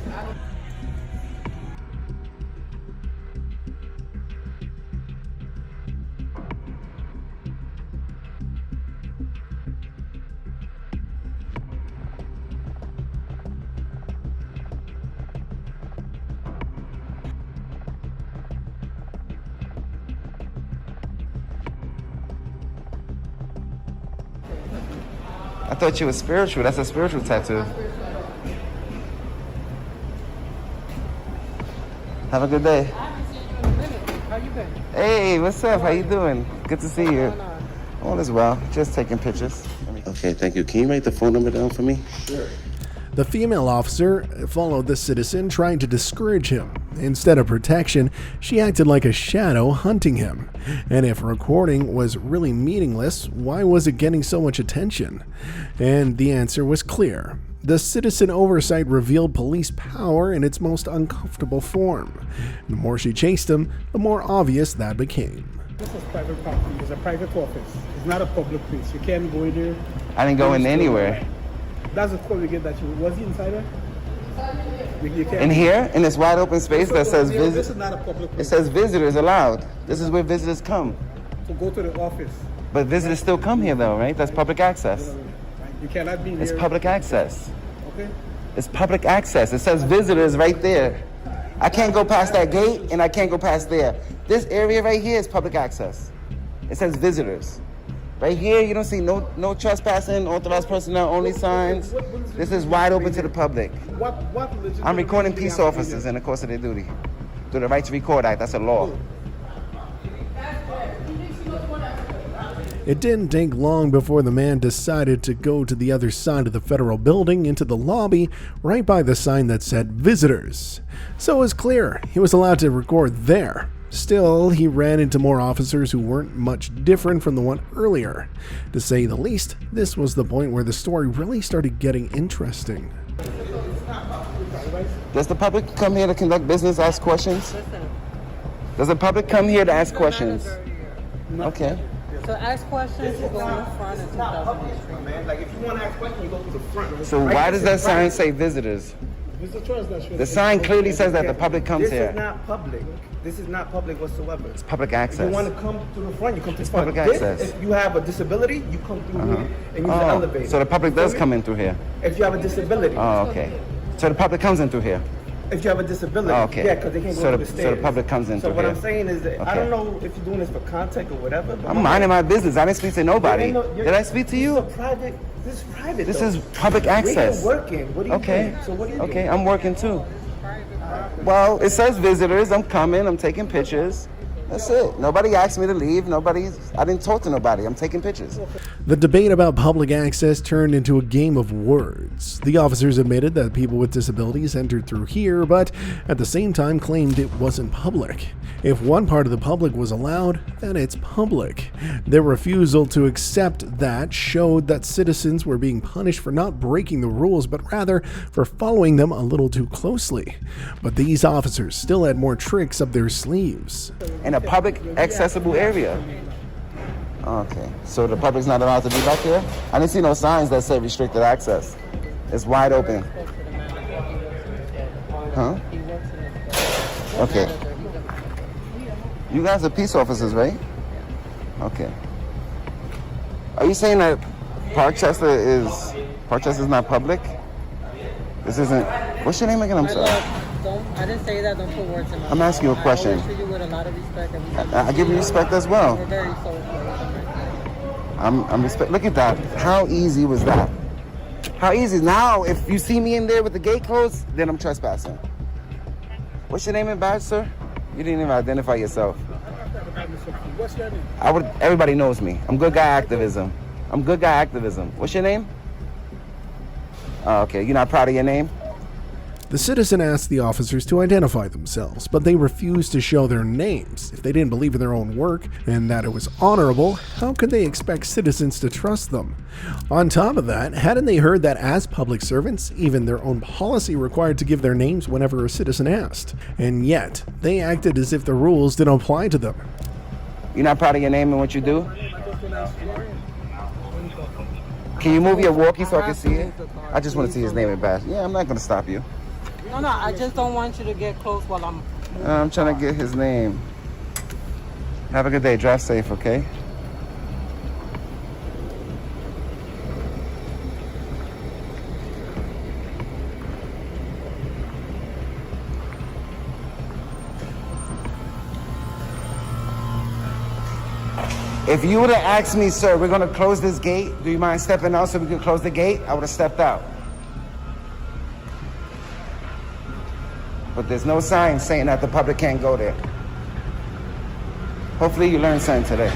I thought you were spiritual. That's a spiritual tattoo. Have a good day. I haven't seen you in a minute. How you been? Hey, what's up? How you doing? Good to see you. All is well. Just taking pictures. Okay, thank you. Can you write the phone number down for me? Sure. The female officer followed the citizen, trying to discourage him. Instead of protection, she acted like a shadow hunting him. And if recording was really meaningless, why was it getting so much attention? And the answer was clear. The citizen oversight revealed police power in its most uncomfortable form. The more she chased him, the more obvious that became. This is private property. It's a private office. It's not a public place. You can't go in there. I didn't go in anywhere. That's the call we get that you... Was he inside there? You can't... In here, in this wide open space that says This is not a public place. it says visitors allowed. This is where visitors come. So go to the office. But visitors still come here though, right? That's public access. You cannot be It's near... public access. Okay. It's public access. It says visitors right there. I can't go past that gate and I can't go past there. This area right here is public access. It says visitors. Right here, you don't see no trespassing, authorized personnel only signs. This is wide open to the public. I'm recording peace officers in the course of their duty. Through the Right to Record Act, that's a law. It didn't take long before the man decided to go to the other side of the federal building, into the lobby, right by the sign that said visitors. So it was clear he was allowed to record there. Still, he ran into more officers who weren't much different from the one earlier. To say the least, this was the point where the story really started getting interesting. Does the public come here to conduct business, ask questions? Does the public come here to ask questions? Okay. So ask questions, you go in the front and 2000. Man, like if you want to ask questions, you go to the front. So why does that sign say visitors? The sign clearly says that the public comes here. This is not public. This is not public whatsoever. It's public If you access. want to come to the front, you come to the It's front. public access. If you have a disability, you come through here and use the elevator. So the public does come in through here. If you have a disability. Oh, okay. So the public comes in through here. If you have a disability. Oh, okay. Yeah, because they can't go So through the- the so the stairs. public comes in So through what here. I'm saying is that I Okay. don't know if you're doing this for contact or whatever. But I'm minding my business. I didn't speak to nobody. You're- Did I speak to you? This is private. This though. is public access. We're working. What are you Okay. doing? So what are you doing? Okay, I'm working too. Well, it says visitors. I'm coming. I'm taking pictures. That's it. Nobody asked me to leave. I didn't talk to nobody. I'm taking pictures. The debate about public access turned into a game of words. The officers admitted that people with disabilities entered through here, but at the same time claimed it wasn't public. If one part of the public was allowed, then it's public. Their refusal to accept that showed that citizens were being punished for not breaking the rules, but rather for following them a little too closely. But these officers still had more tricks up their sleeves. In a public accessible area. Okay, so the public's not allowed to be back here? I didn't see no signs that say restricted access. It's wide open. Huh? Okay. You guys are peace officers, right? Okay. Are you saying that Parkchester is not public? This isn't. What's your name again? I'm sorry. I didn't say that. Don't put words in my mouth. I'm asking you a question. I always treat you with a lot of respect. I give you respect as well. We're very social. I'm respect. Look at that. How easy was that? How easy? Now, if you see me in there with the gate closed, then I'm trespassing. What's your name and badge, sir? You didn't even identify yourself. What's your name? Everybody knows me. I'm good guy activism. What's your name? Oh, okay. You're not proud of your name? The citizen asked the officers to identify themselves, but they refused to show their names. If they didn't believe in their own work and that it was honorable, how could they expect citizens to trust them? On top of that, hadn't they heard that as public servants, even their own policy required to give their names whenever a citizen asked? And yet, they acted as if the rules didn't apply to them. You're not proud of your name and what you do? Can you move your walkie so I can see it? I just want to see his name and badge. Yeah, I'm not going to stop you. No, I just don't want you to get close while I'm trying to get his name. Have a good day. Drive safe, okay? If you would have asked me, sir, we're going to close this gate, do you mind stepping out so we can close the gate? I would have stepped out. But there's no sign saying that the public can't go there. Hopefully you learned something today.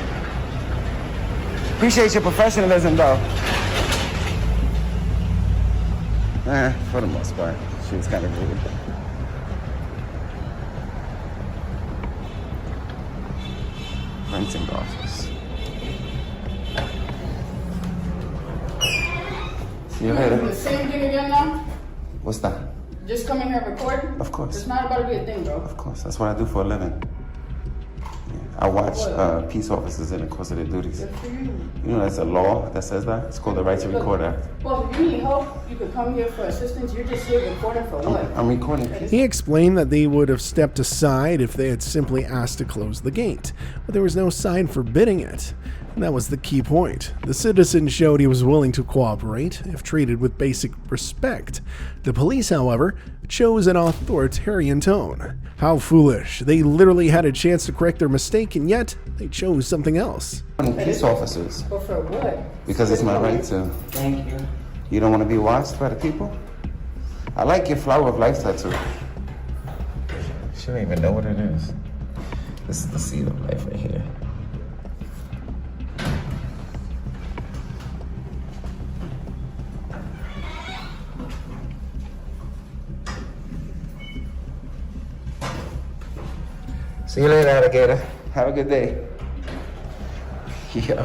Appreciate your professionalism, though. For the most part, she was kind of rude. Renting office. See you later. The same thing again now? What's that? Just come in here and record? Of course. It's not about to be a thing, bro. Of course. That's what I do for a living. Yeah. I watch peace officers in the course of their duties. Good for you. You know, there's a law that says that. It's called the Right to Record Act. Well, if you need help, you could come here for assistance. You're just here recording for what? I'm recording. He explained that they would have stepped aside if they had simply asked to close the gate, but there was no sign forbidding it. And that was the key point. The citizen showed he was willing to cooperate if treated with basic respect. The police, however, chose an authoritarian tone. How foolish. They literally had a chance to correct their mistake, and yet they chose something else. Peace officers. But for what? Because it's my right to. Thank you. You don't want to be watched by the people? I like your flower of life tattoo. She don't even know what it is. This is the seed of life right here. See you later, alligator. Have a good day. Yo,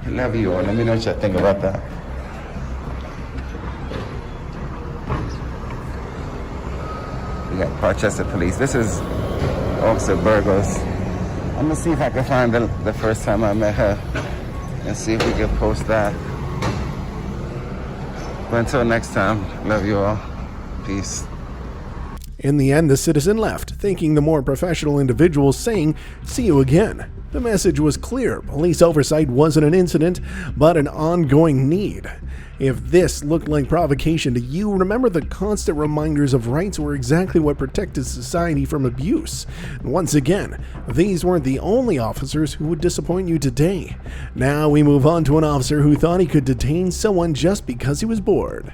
I love you all. Let me know what y'all think about that. We got Parkchester Police. This is Officer Burgos. I'm gonna see if I can find the first time I met her and see if we can post that. But until next time, love you all. Peace. In the end, the citizen left, thanking the more professional individuals, saying, "See you again." The message was clear. Police oversight wasn't an incident, but an ongoing need. If this looked like provocation to you, remember the constant reminders of rights were exactly what protected society from abuse. And once again, these weren't the only officers who would disappoint you today. Now we move on to an officer who thought he could detain someone just because he was bored.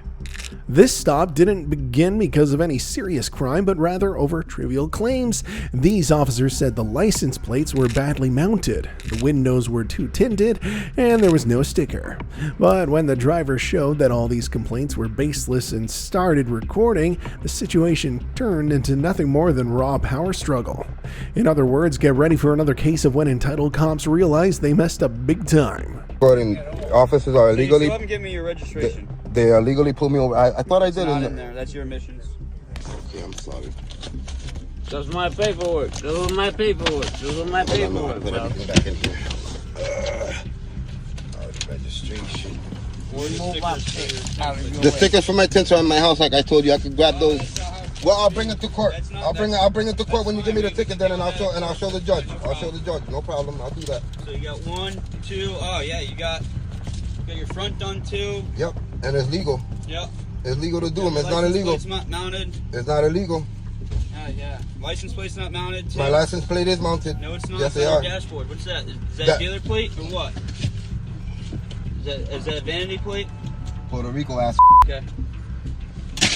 This stop didn't begin because of any serious crime, but rather over trivial claims. These officers said the license plates were badly mounted, the windows were too tinted, and there was no sticker. But when the driver showed that all these complaints were baseless and started recording, the situation turned into nothing more than raw power struggle. In other words, get ready for another case of when entitled cops realized they messed up big time. Recording officers are illegally. Go ahead and give me your registration. They illegally pulled me over. I thought I did. Not in there. That's your emissions. Okay, I'm sorry. That's my paperwork. Those are my paperwork. Those are my paperwork. Put everything back in here. Registration. The stickers for my tents are in my house. Like I told you, I could grab those Well, I'll bring it to court. I'll bring it to court when you give me the ticket then, and I'll show the judge. I'll show the judge. No problem. I'll do that. So you got 1, 2. Oh yeah, you got your front done too. Yep, and it's legal. Yep. It's legal to do them. It's not illegal. License plate's not mounted. It's not illegal. Yeah. License plate's not mounted too. My license plate is mounted. No, it's not. Yes, It's they on your are. dashboard. What's that? Is that a dealer plate or what? Is that a vanity plate? Puerto Rico ass. Okay.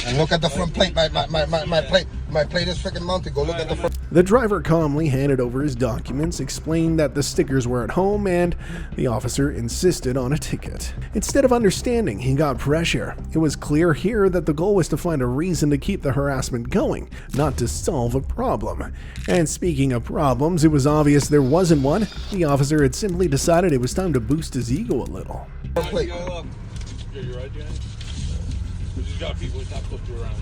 And look at the front plate. My plate. My plate is freaking mounted. Go look at the front. The driver calmly handed over his documents, explained that the stickers were at home, and the officer insisted on a ticket. Instead of understanding, he got pressure. It was clear here that the goal was to find a reason to keep the harassment going, not to solve a problem. And speaking of problems, it was obvious there wasn't one. The officer had simply decided it was time to boost his ego a little. Plate. Yeah, you're right, Danny. Because he's got people he's not supposed to be around.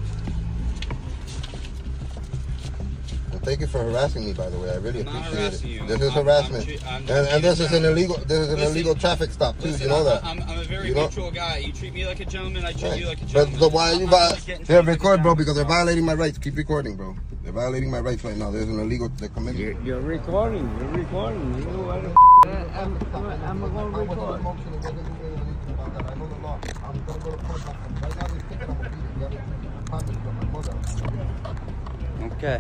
Well, thank you for harassing me, by the way. I really appreciate it. You. This is harassment, and this is an illegal. This is an illegal traffic stop too. You know that. I'm a very neutral guy. You treat me like a gentleman. I treat you like a But gentleman. why are you They're record, bro, because they're violating my rights. Keep recording, bro. They're violating my rights right now. There's an illegal. They're committing. You're recording. You're recording. You know what? I'm going to record. I know the law. I'm gonna go to court. Right now, this ticket I'm gonna beat it. Promise from my mother. Okay.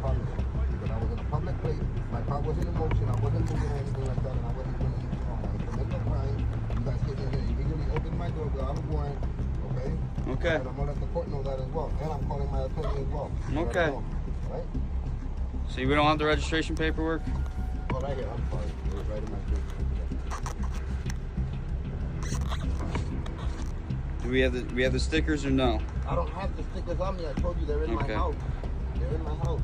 Promise. Because I was in a public place. My car wasn't in motion. I wasn't moving or anything like that, and I wasn't doing anything wrong. I didn't commit no crime. You guys came in here illegally, opened my door without a warrant. Okay. Okay. And I'm gonna let the court know that as well, and I'm calling my attorney as well. Okay. Right? See, we don't have the registration paperwork. Oh, right here. I'm sorry. It was right in my face. Do we have the stickers or no? I don't have the stickers on me. I told you they're in my house. They're in my house.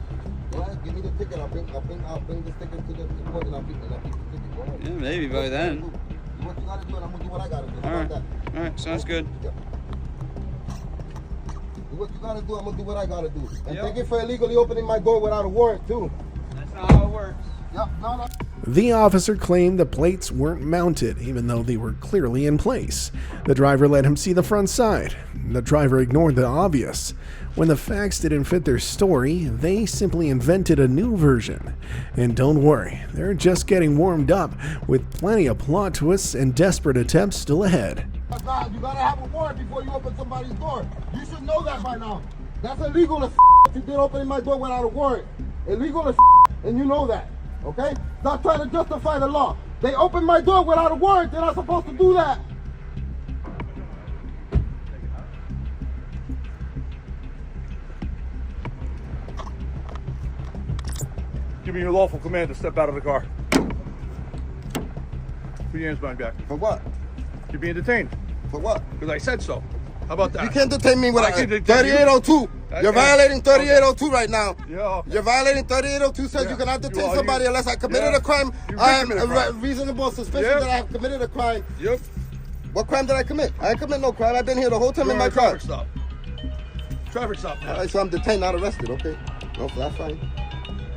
Go ahead, give me the ticket. I'll bring the sticker to the court and I'll beat the ticket. Go ahead. Yeah, maybe by then. Do what you gotta do, and I'm gonna do what I gotta do. All right. All right. Sounds good. Yeah. Do what you gotta do. I'm gonna do what I gotta do. And thank you for illegally opening my door without a warrant too. That's not how it works. Yep. No. The officer claimed the plates weren't mounted, even though they were clearly in place. The driver let him see the front side. The driver ignored the obvious. When the facts didn't fit their story, they simply invented a new version. And don't worry, they're just getting warmed up, with plenty of plot twists and desperate attempts still ahead. You gotta have a warrant before you open somebody's door. You should know that by now. That's illegal as you did opening my door without a warrant. Illegal as and you know that. Okay? Stop trying to justify the law. They opened my door without a warrant. They're not supposed to do that. Give me your lawful command to step out of the car. Put your hands behind back. For what? You're being detained. For what? Because I said so. How about that? You can't detain me with I can detain 3802. You're violating 3802 right now. Yeah. You're violating 3802 says you cannot detain somebody unless I committed a crime. I am a reasonable suspicion that I have committed a crime. Yep. What crime did I commit? I didn't commit no crime. I've been here the whole time in my car. Traffic stop. Traffic stop now. All right, so I'm detained, not arrested. Okay. No, that's fine.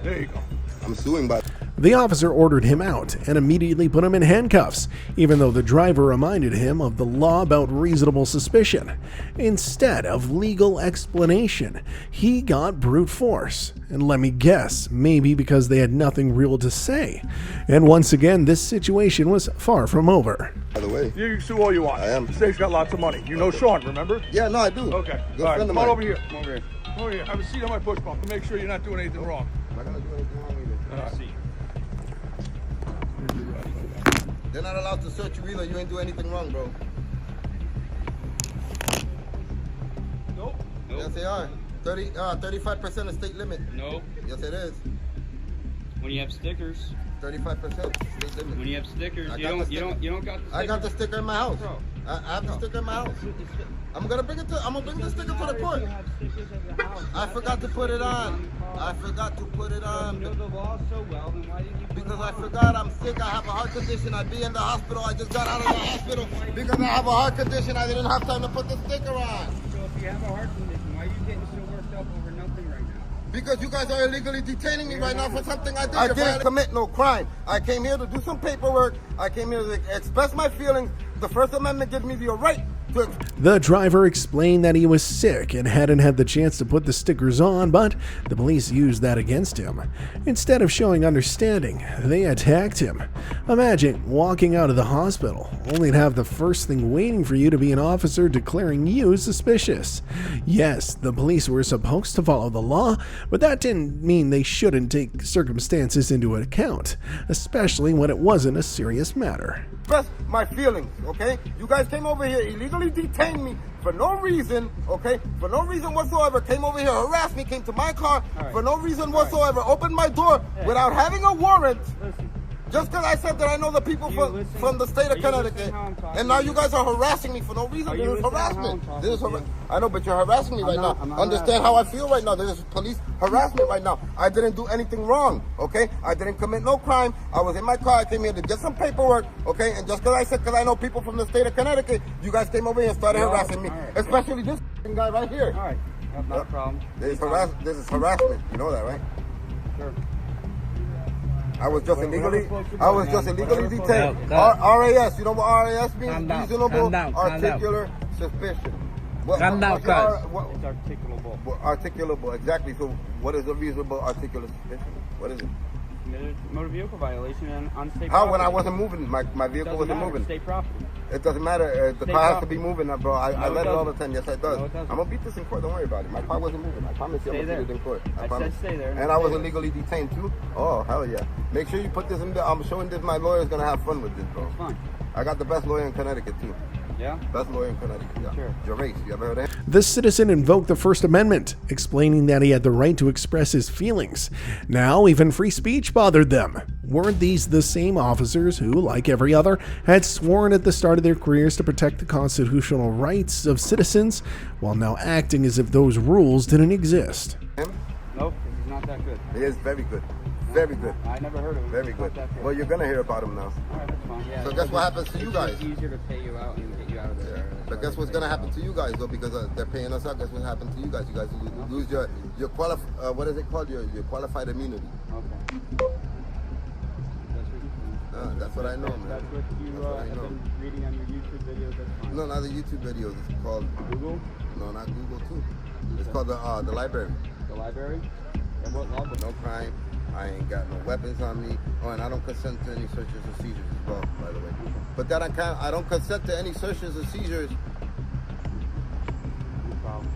There you go. I'm suing by. The officer ordered him out and immediately put him in handcuffs, even though the driver reminded him of the law about reasonable suspicion. Instead of legal explanation, he got brute force. And let me guess, maybe because they had nothing real to say. And once again, this situation was far from over. By the way, you can sue all you want. I am. The state's got lots of money. You know Sean, remember? Yeah, no, I do. Okay. Good All right, friend of come on mine. over here. Come over here. Come over here. Have a seat on my push bump to make sure you're not doing anything wrong. I'm not gonna do anything wrong either. All right. They're not allowed to search you either. You ain't do anything wrong, bro. Nope. Yes, they are. 35% of state limit. Nope. Yes, it is. When you have stickers. 35% state limit. When you have stickers, you don't got the sticker. I got the sticker in my house. Bro. I have the sticker in my house. I'm gonna bring the sticker to the court. I forgot to put it on. I forgot to put it on. You know the law so well, then why didn't you put Because it I on? forgot I'm sick. I have a heart condition. I'd be in the hospital. I just got out of the hospital because I have a heart condition. I didn't have time to put the sticker on. So if you have a heart condition, why are you getting so worked up over nothing right now? Because you guys are illegally detaining me right now for something I did. I didn't commit no crime. I came here to do some paperwork. I came here to express my feelings. The First Amendment gives me the right to... The driver explained that he was sick and hadn't had the chance to put the stickers on, but the police used that against him. Instead of showing understanding, they attacked him. Imagine walking out of the hospital, only to have the first thing waiting for you to be an officer declaring you suspicious. Yes, the police were supposed to follow the law, but that didn't mean they shouldn't take circumstances into account, especially when it wasn't a serious matter. Express my feelings, okay? You guys came over here, illegally detained me for no reason, okay? For no reason whatsoever. Came over here, harassed me, came to my car for no reason whatsoever. Opened my door without having a warrant. Just because I said that I know the people from the state of Connecticut, and now you guys are harassing me for no reason. This is harassment. I know, but you're harassing me right now. Understand how I feel right now. This is police harassment right now. I didn't do anything wrong, okay? I didn't commit no crime. I was in my car. I came here to get some paperwork, okay? And just because I said, because I know people from the state of Connecticut, you guys came over here and started harassing me. Especially this guy right here. All right, not a problem. This is harassment. You know that, right? Sure. I was just illegally detained. RAS, you know what RAS means? Reasonable, articular suspicion. Calm down, It's articulable. Articulable, exactly. So what is a reasonable articular suspicion? What is it? Committed motor vehicle violation on state property. How, when I wasn't moving? My vehicle wasn't moving. State property. It doesn't matter. The car has to be moving, bro. I let it all the time. Yes, it does. No, it doesn't. I'm going to beat this in court. Don't worry about it. My car wasn't moving. I promise you I'm going to beat it in court. I said stay there. And I was illegally detained too? Oh, hell yeah. Make sure you put this in there. I'm showing this. My lawyer's going to have fun with this, bro. That's fine. I got the best lawyer in Connecticut too. Yeah? Best lawyer in Connecticut, yeah. Sure. Gervais, you ever heard of him? The citizen invoked the First Amendment, explaining that he had the right to express his feelings. Now, even free speech bothered them. Weren't these the same officers who, like every other, had sworn at the start of their careers to protect the constitutional rights of citizens, while now acting as if those rules didn't exist? Him? Nope, he's not that good. He is very good. Very good. I never heard of him. Very good. Well, you're going to hear about him now. All right, that's fine. Yeah, so guess what happens to you guys? It's easier to pay you out and get you out of there. But guess what's going to happen to you guys, though, because they're paying us out. Guess what happened to you guys? You guys lose your what is it called? Your qualified immunity. Okay. That's what I know, man. That's what you have been reading on your YouTube videos. That's fine. No, not the YouTube videos. It's called Google. No, not Google too. It's called the library. The library. And what law? No crime. I ain't got no weapons on me. Oh, and I don't consent to any searches or seizures as well, by the way. But that I don't consent to any searches or seizures. No problem.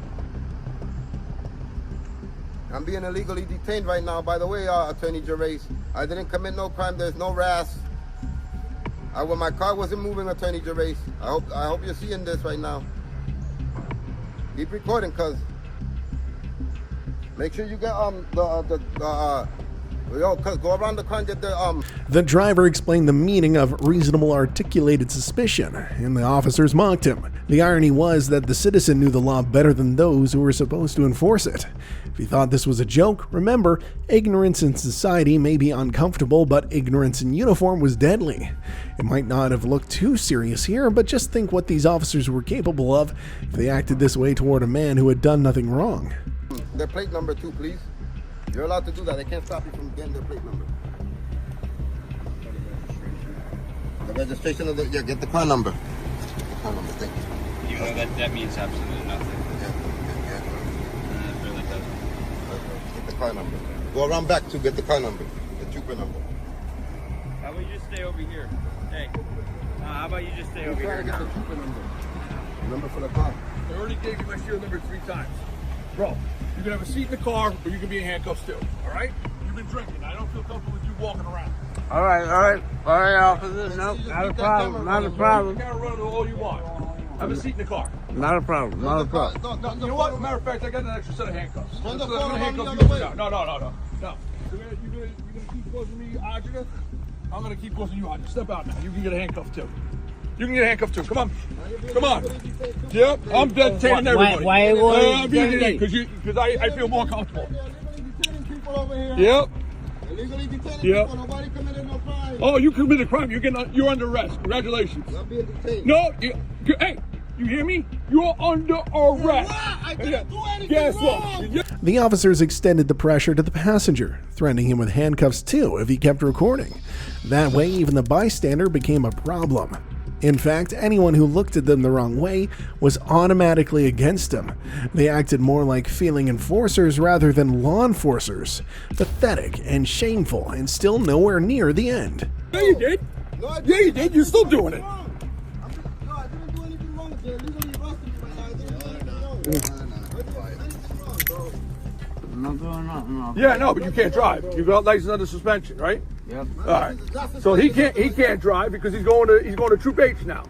I'm being illegally detained right now, by the way, Attorney Gervais. I didn't commit no crime. There's no RAS. When my car wasn't moving, Attorney Gervais. I hope you're seeing this right now. Keep recording, cuz. Make sure you get cuz go around the car and get the The driver explained the meaning of reasonable articulated suspicion, and the officers mocked him. The irony was that the citizen knew the law better than those who were supposed to enforce it. If you thought this was a joke, remember, ignorance in society may be uncomfortable, but ignorance in uniform was deadly. It might not have looked too serious here, but just think what these officers were capable of if they acted this way toward a man who had done nothing wrong. Their plate number too, please. You're allowed to do that. They can't stop you from getting their plate number. The registration of the get the car number. The car number, thank you. You know that means absolutely nothing. Yeah. It really doesn't. Get the car number. Go around back to get the car number. The trooper number. How about you just stay over here? Hey. How about you just stay over here now? The trooper number. Number for the car. I already gave you my serial number 3 times. Bro, you can have a seat in the car, or you can be in handcuffs too. All right? You've been drinking. I don't feel comfortable with you walking around. All right, officer. No, not a problem. Not a problem. You can run all you want. Have a seat in the car. Not a problem. Not a problem. No, you know what? Matter of fact, I got an extra set of handcuffs. Turn the So phone I'm gonna on handcuff the you. other way. No. You're gonna keep causing me agita? I'm gonna keep causing you agita. Step out now. You can get a handcuff too. You can get a handcuff too. Come on. Yep, I'm detaining everybody. Why are you going Because I feel more comfortable. Detaining people over here. Yep. Illegally detaining Yep. people. Nobody committed no crime. Oh, you committed a crime. You're under arrest. Congratulations. You're being detained. No, hey, you hear me? You're under arrest. I didn't do anything Guess wrong. what? The officers extended the pressure to the passenger, threatening him with handcuffs too if he kept recording. That way, even the bystander became a problem. In fact, anyone who looked at them the wrong way was automatically against them. They acted more like feeling enforcers rather than law enforcers. Pathetic and shameful, and still nowhere near the end. Yeah, you did. Yeah, you did. You're still doing it. Yeah, no, but you can't drive. You got license under suspension, right? Yep. All right. So he can't drive because he's going to Troop H now.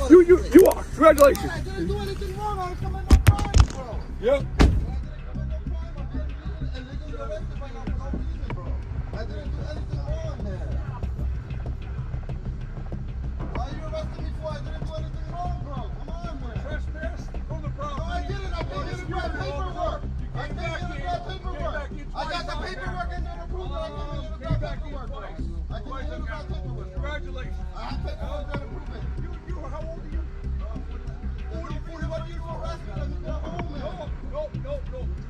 You are. Congratulations. I didn't do anything wrong. I committed no crime, bro. Yep. I didn't do anything wrong, man. Why are you arresting me for? I didn't do anything wrong, bro. Come on, man. Trespass from the property. No, I didn't. I came here to grab paperwork. I came here to grab paperwork. I got the paperwork and then approved it. I came here to grab paperwork, bro. I came here to grab paperwork. Congratulations. I have paperwork that approve it. How old are you? 41 years old. Arrest me. Let me go home, man. No.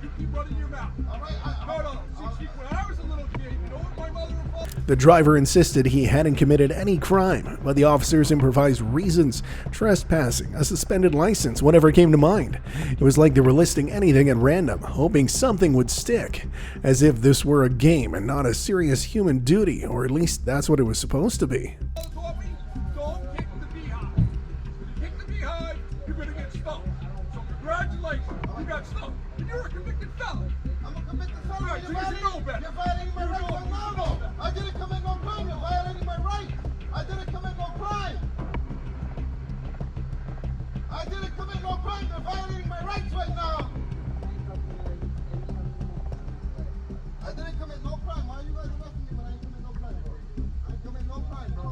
You keep running your mouth. All right. No. See, when I was a little kid, you know what my mother and father... The driver insisted he hadn't committed any crime, but the officers improvised reasons: trespassing, a suspended license, whatever came to mind. It was like they were listing anything at random, hoping something would stick, as if this were a game and not a serious human duty, or at least that's what it was supposed to be. Don't kick the beehive. If you kick the beehive, you're going to get stumped. So congratulations, you got stumped. And you're a convicted felon. I'm a convicted felon. Right, so you should know better. You're violating my rights right now, though. I didn't commit no crime. You're violating my rights. I didn't commit no crime. I didn't commit no crime. You're violating my rights right now. I didn't commit no crime. Why are you guys arresting me when I ain't commit no crime, bro? I ain't commit no crime, bro.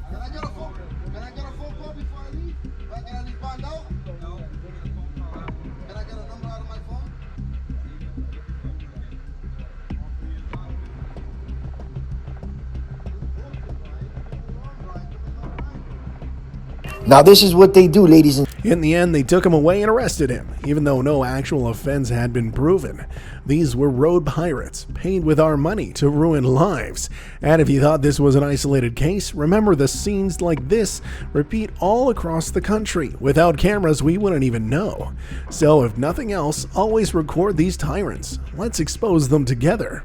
Can I get a phone call before I leave? Can I leave bond out? No. Can I get a number out of my phone? Now this is what they do, ladies and In the end, they took him away and arrested him, even though no actual offense had been proven. These were road pirates, paid with our money to ruin lives. And if you thought this was an isolated case, remember the scenes like this repeat all across the country. Without cameras, we wouldn't even know. So if nothing else, always record these tyrants. Let's expose them together.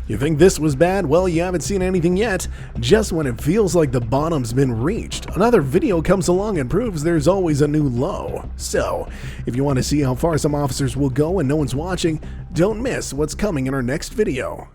You think this was bad? Well, you haven't seen anything yet. Just when it feels like the bottom's been reached, another video comes along and proves there's always a new low. So, if you want to see how far some officers will go and no one's watching, don't miss what's coming in our next video.